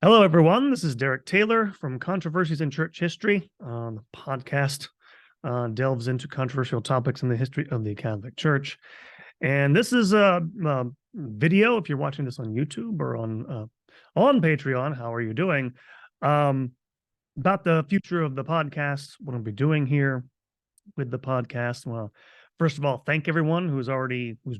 Hello, everyone. This is Derek Taylor from Controversies in Church History. The podcast delves into controversial topics in the history of the Catholic Church. And this is a video. If you're watching this on YouTube or on Patreon, how are you doing? Um, about the future of the podcast, what I'll be doing here with the podcast. Well, first of all, thank everyone who's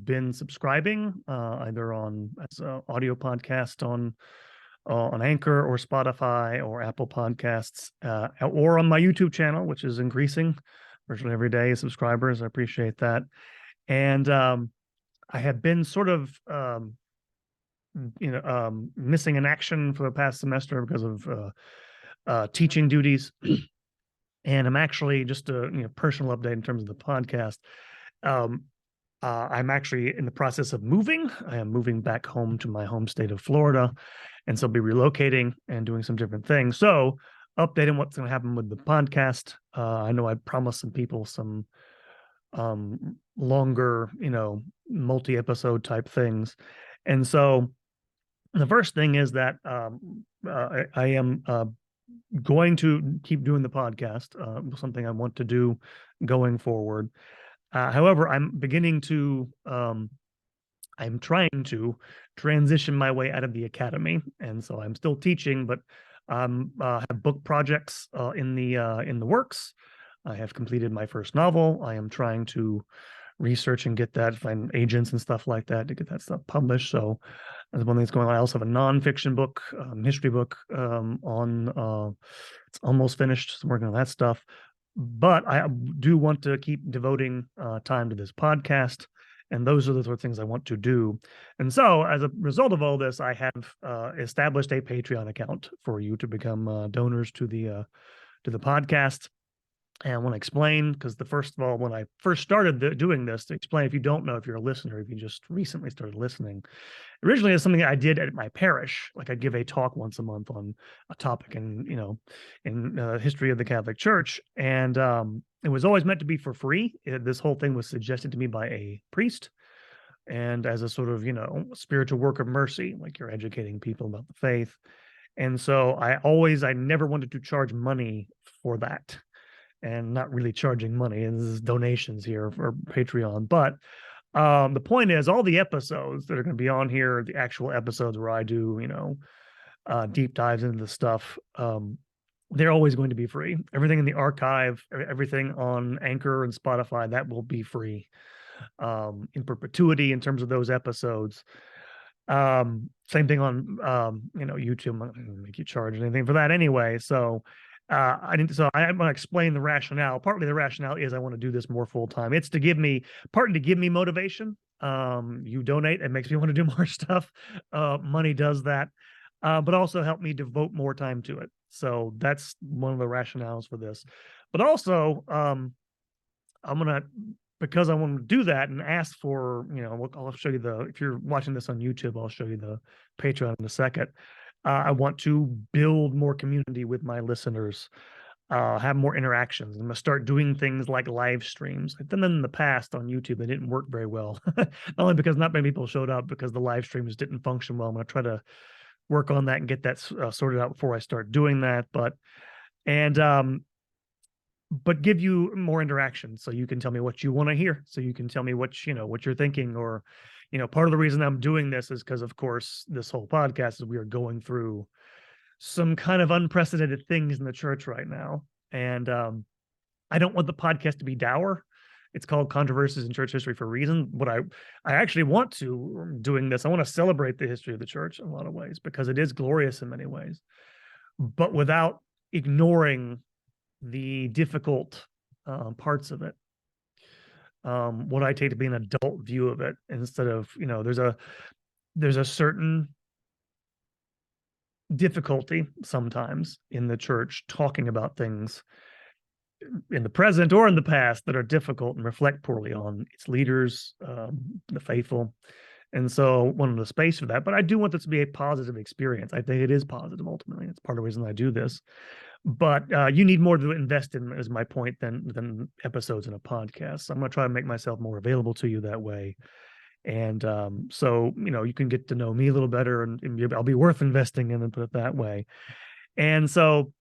been subscribing, either on as an audio podcast on Anchor or Spotify or Apple Podcasts, or on my YouTube channel, which is increasing virtually every day. Subscribers, I appreciate that. And I have been sort of, missing in action for the past semester because of teaching duties. And I'm actually just a personal update in terms of the podcast. Um, I'm actually in the process of moving. I am moving back home to my home state of Florida, and so I'll be relocating and doing some different things. So, updating what's going to happen with the podcast. I know I promised some people some longer, multi-episode type things, and so the first thing is that I am going to keep doing the podcast. Something I want to do going forward. However, I'm trying to transition my way out of the academy, and so I'm still teaching, but have book projects in the works. I have completed my first novel. I am trying to research and get that, find agents and stuff like that to get that stuff published. So that's one thing that's going on. I also have a nonfiction book, history book it's almost finished. So I'm working on that stuff. But I do want to keep devoting time to this podcast. And those are the sort of things I want to do. And so, as a result of all this, I have established a Patreon account for you to become donors to the podcast. And I want to explain, because first of all, when I first started doing this, to explain, if you don't know, if you're a listener, if you just recently started listening, originally it's something I did at my parish. Like, I give a talk once a month on a topic in history of the Catholic Church, and it was always meant to be for free. This whole thing was suggested to me by a priest, and as a sort of spiritual work of mercy, like you're educating people about the faith. And so I never wanted to charge money for that, and not really charging money, and this is donations here for Patreon. But the point is, all the episodes that are going to be on here, the actual episodes where I do, deep dives into the stuff, they're always going to be free. Everything in the archive, everything on Anchor and Spotify, that will be free in perpetuity in terms of those episodes. Same thing on YouTube. I'm not going to make you charge anything for that anyway. So I didn't. So I'm going to explain the rationale. Partly the rationale is I want to do this more full time. It's to give me motivation. You donate, it makes me want to do more stuff. Money does that, but also help me devote more time to it. So that's one of the rationales for this. But also, I'm gonna, because I want to do that and ask for, I'll show you if you're watching this on YouTube, I'll show you the Patreon in a second. I want to build more community with my listeners, have more interactions. I'm going to start doing things like live streams. I've done them in the past on YouTube. They didn't work very well, not only because not many people showed up, because the live streams didn't function well. I'm going to try to work on that and get that sorted out before I start doing that. But give you more interaction, so you can tell me what you want to hear, so you can tell me what you're thinking. Or part of the reason I'm doing this is because, of course, this whole podcast is we are going through some kind of unprecedented things in the church right now, and I don't want the podcast to be dour. It's called Controversies in Church History for a reason. What I actually want to, doing this, I want to celebrate the history of the church in a lot of ways, because it is glorious in many ways, but without ignoring the difficult parts of it. What I take to be an adult view of it, instead of, there's a certain difficulty sometimes in the church talking about things in the present or in the past that are difficult and reflect poorly on its leaders, the faithful. And so wanted the space for that. But I do want this to be a positive experience. I think it is positive ultimately. It's part of the reason I do this. But you need more to invest in, is my point, than episodes in a podcast. So I'm going to try to make myself more available to you that way. And so, you can get to know me a little better, and I'll be worth investing in, and put it that way. And so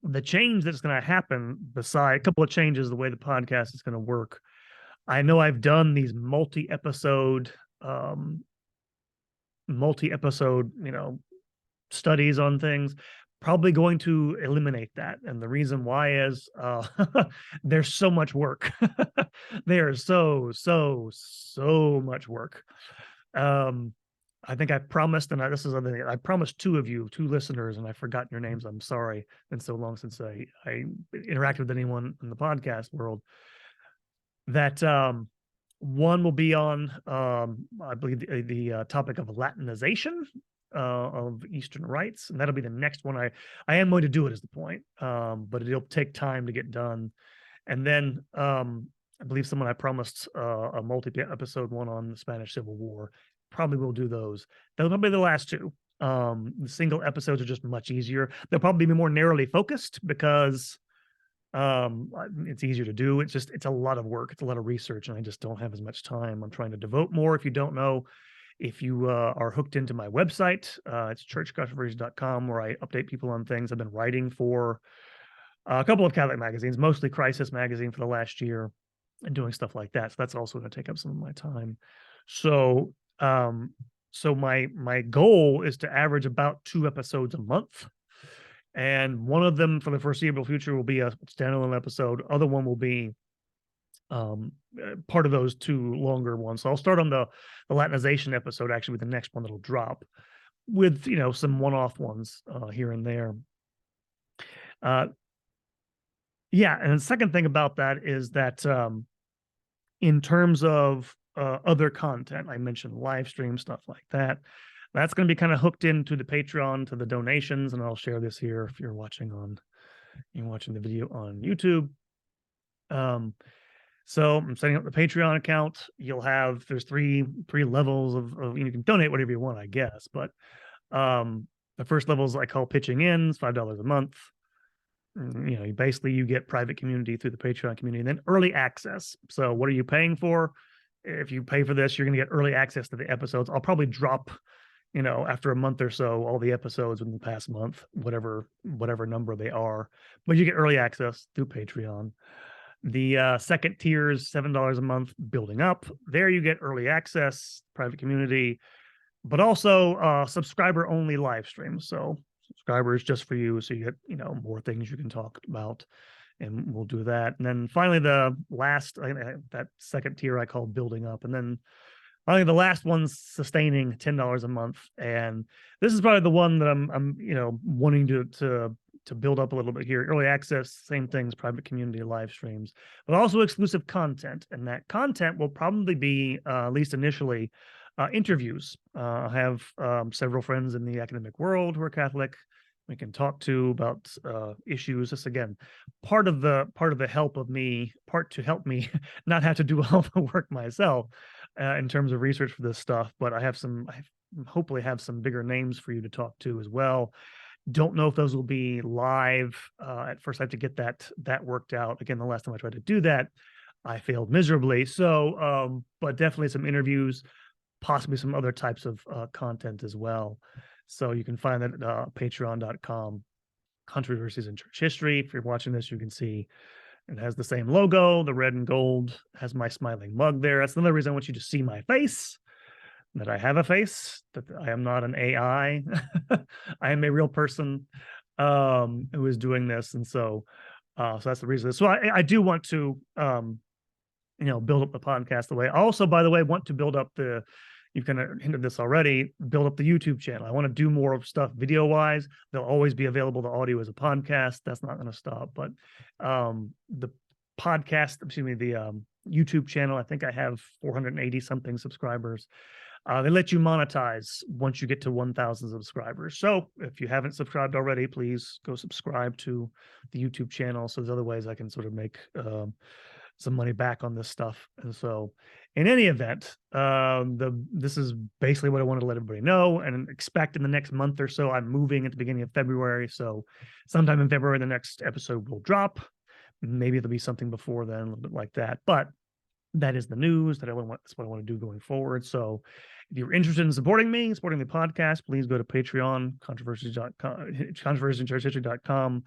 the change that's going to happen, beside a couple of changes, the way the podcast is going to work, I know I've done these um, multi-episode, studies on things. Probably going to eliminate that. And the reason why is there's so much work. There's so much work. Um, I think I promised, and this is something I promised two listeners, and I've forgotten your names. I'm sorry. It's been so long since I interacted with anyone in the podcast world. That one will be on, I believe, the topic of Latinization of Eastern rites, and that'll be the next one. I am going to do it, is the point, but it'll take time to get done. And then I believe I promised a multi-episode one on the Spanish Civil War. Probably will do those. They'll be the last two. The single episodes are just much easier. They'll probably be more narrowly focused because it's easier to do. It's a lot of work. It's a lot of research, and I just don't have as much time. I'm trying to devote more. If you don't know, if you are hooked into my website, it's churchcontroversies.com, where I update people on things. I've been writing for a couple of Catholic magazines, mostly Crisis Magazine, for the last year, and doing stuff like that. So that's also going to take up some of my time. So my goal is to average about 2 episodes a month. And one of them for the foreseeable future will be a standalone episode. Other one will be part of those 2 longer ones. So I'll start on the Latinization episode, actually, with the next one that'll drop, with some one-off ones here and there. Yeah, and the second thing about that is that in terms of other content, I mentioned live stream stuff like that. That's going to be kind of hooked into the Patreon, to the donations, and I'll share this here if you're watching the video on YouTube. So I'm setting up the Patreon account. There's three levels of you can donate whatever you want, I guess. But the first levels I call pitching in. It's $5 a month. You get private community through the Patreon community, and then early access. So what are you paying for? If you pay for this, you're going to get early access to the episodes. I'll probably drop, after a month or so, all the episodes in the past month, whatever number they are. But you get early access through Patreon. The second tier is $7 a month, building up. There you get early access, private community, but also subscriber-only live streams. So subscribers just for you, so you get more things you can talk about, and we'll do that. And then finally, the last, that second tier I call building up, and then finally the last one's sustaining, $10 a month. And this is probably the one that I'm wanting to build up a little bit here. Early access, same things, private community, live streams, but also exclusive content. And that content will probably be, at least initially, interviews. I have several friends in the academic world who are Catholic we can talk to about issues. This, again, part of the help of me, part to help me not have to do all the work myself in terms of research for this stuff. But I hopefully have some bigger names for you to talk to as well. Don't know if those will be live. At first, I have to get that worked out. Again, the last time I tried to do that, I failed miserably. So, but definitely some interviews, possibly some other types of content as well. So you can find that at patreon.com, Controversies in Church History. If you're watching this, you can see it has the same logo, the red and gold, has my smiling mug there. That's another reason I want you to see my face, that I have a face, that I am not an AI. I am a real person who is doing this. And so that's the reason. So I do want to, build up the podcast the way. I also, by the way, want to build up you've kind of hinted this already, build up the YouTube channel. I want to do more of stuff video-wise. They'll always be available to audio as a podcast. That's not going to stop. But the YouTube channel, I think I have 480 something subscribers. They let you monetize once you get to 1,000 subscribers. So if you haven't subscribed already, please go subscribe to the YouTube channel. So there's other ways I can sort of make some money back on this stuff. And so in any event, this is basically what I wanted to let everybody know, and expect in the next month or so. I'm moving at the beginning of February. So sometime in February, the next episode will drop. Maybe there'll be something before then, a little bit like that. But that is the news that that's what I want to do going forward. So if you're interested in supporting me, supporting the podcast, please go to Patreon, controversiesandchurchhistory.com.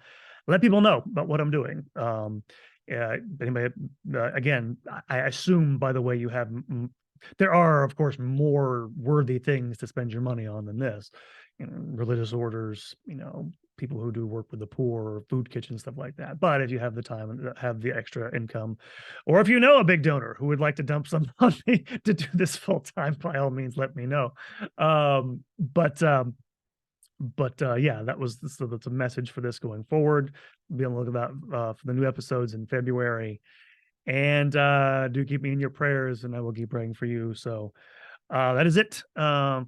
Let people know about what I'm doing. Anybody, again, I assume, by the way, you have, there are, of course, more worthy things to spend your money on than this. Religious orders, people who do work with the poor, food kitchens, stuff like that. But if you have the time and have the extra income, or if you know a big donor who would like to dump some money to do this full time, by all means, let me know. Yeah, that's a message for this going forward. Be on the lookout for the new episodes in February, and do keep me in your prayers, and I will keep praying for you. So that is it for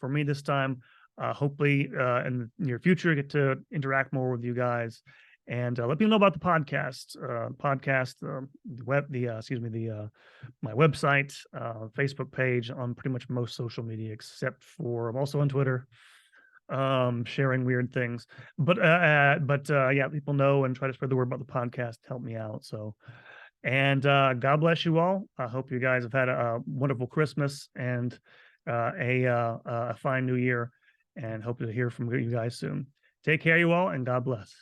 me this time. Hopefully, in the near future, get to interact more with you guys, and let me know about the podcast. My website, Facebook page, on pretty much most social media, except for I'm also on Twitter, sharing weird things. But yeah, people know and try to spread the word about the podcast. Help me out. So. And God bless you all. I hope you guys have had a wonderful Christmas and a fine new year, and hope to hear from you guys soon. Take care, you all, and God bless.